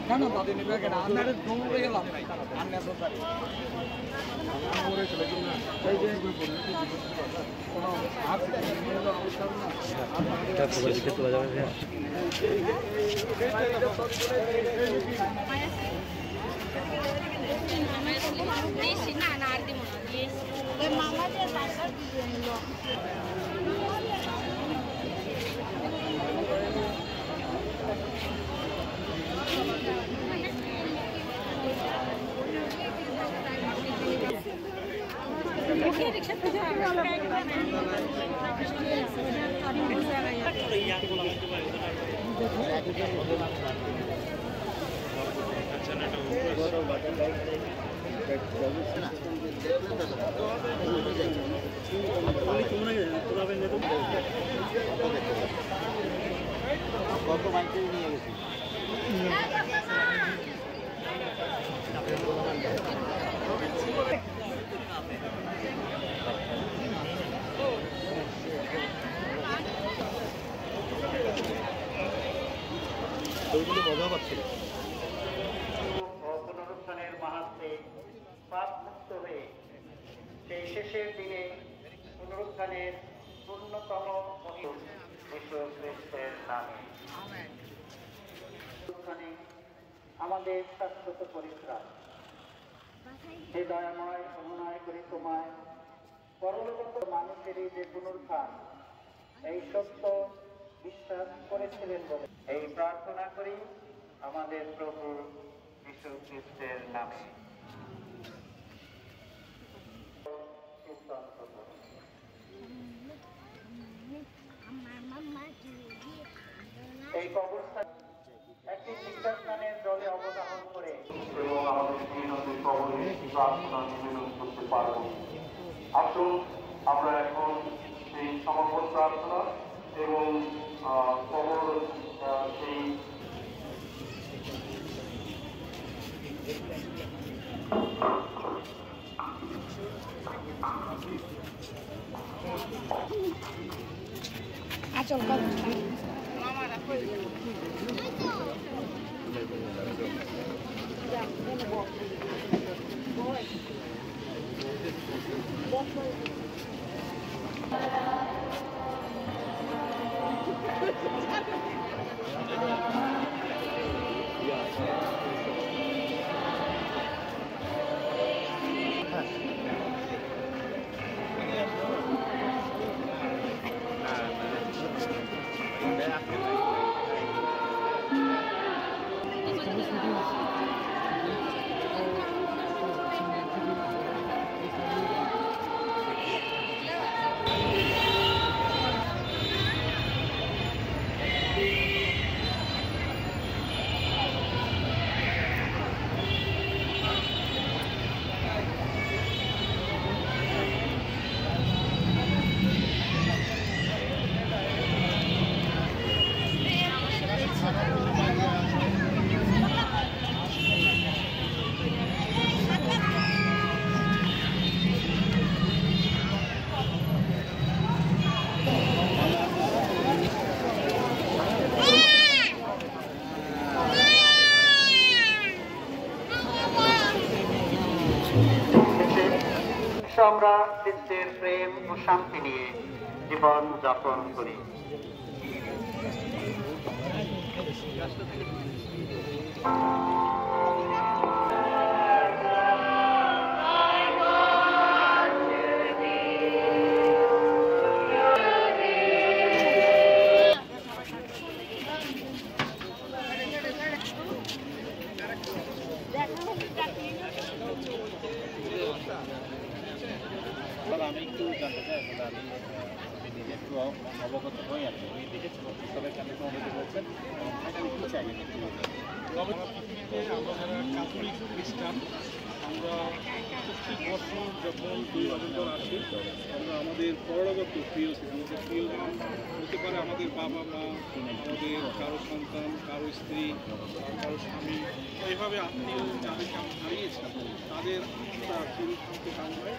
কেন তাদের নেবে কেন আপনাদের দৌড়ে গেলাম আন্না প্রকারে আমরা চলে গেলাম না এই যে কোনো আর অবস্থা না এটা খবর দিতে চলে যাবে ভাই না না আর দিব না এই মামা যে টাকা দিয়ে নিল কত মাইকে নিয়ে গেছি মজা পাচ্ছিল পুনরুত্থানের মাহাত্মে পাপমুক্ত হয়ে সেই শেষের দিনে পুনরুত্থানের পূর্ণতম যীশু খ্রিস্টের নামে পুনরুত্থানে আমাদের শাশ্বত পরিত্রাণ হে দয়াময় অনুনয় করি তোমায় পরলোকগত মানুষেরই যে পুনরুত্থান এই সত্য বিশ্বাস করেছিলেন বলে এই প্রার্থনা করি আমাদের প্রভু যীশু খ্রিস্টের নামে। এই কবরস্থান একটি শিক্ষাস্থানের জলে অবগাহন করে এবং আমাদের নদীর কবরে প্রার্থনা নিবেদন করতে পারব। আসুন আমরা এখন সেই সমর্পণ প্রার্থনা এবং কবর সেই আচল কথা আমরা খ্রিস্টের প্রেম ও শান্তি নিয়ে জীবন যাপন করি। আমি একটু জানতে চাই আসলে আমি নিজে একটু অবগত হই আর কি দেখেছি সবাই কেন বলছেন এবং কি চাই থেকে আমরা যারা ক্যাথলিক খ্রিস্টান আমরা প্রত্যেক বছর যখন 2 নভেম্বর আসে আমরা আমাদের পরলোকগত প্রিয় আমাদের প্রিয় হতে পারে আমাদের বাবা মা, আমাদের কারো সন্তান, কারো স্ত্রী, কারো স্বামী, এইভাবে আত্মীয় যাদেরকে আমরা হারিয়েছি তাদের চিরশান্তি কামনায়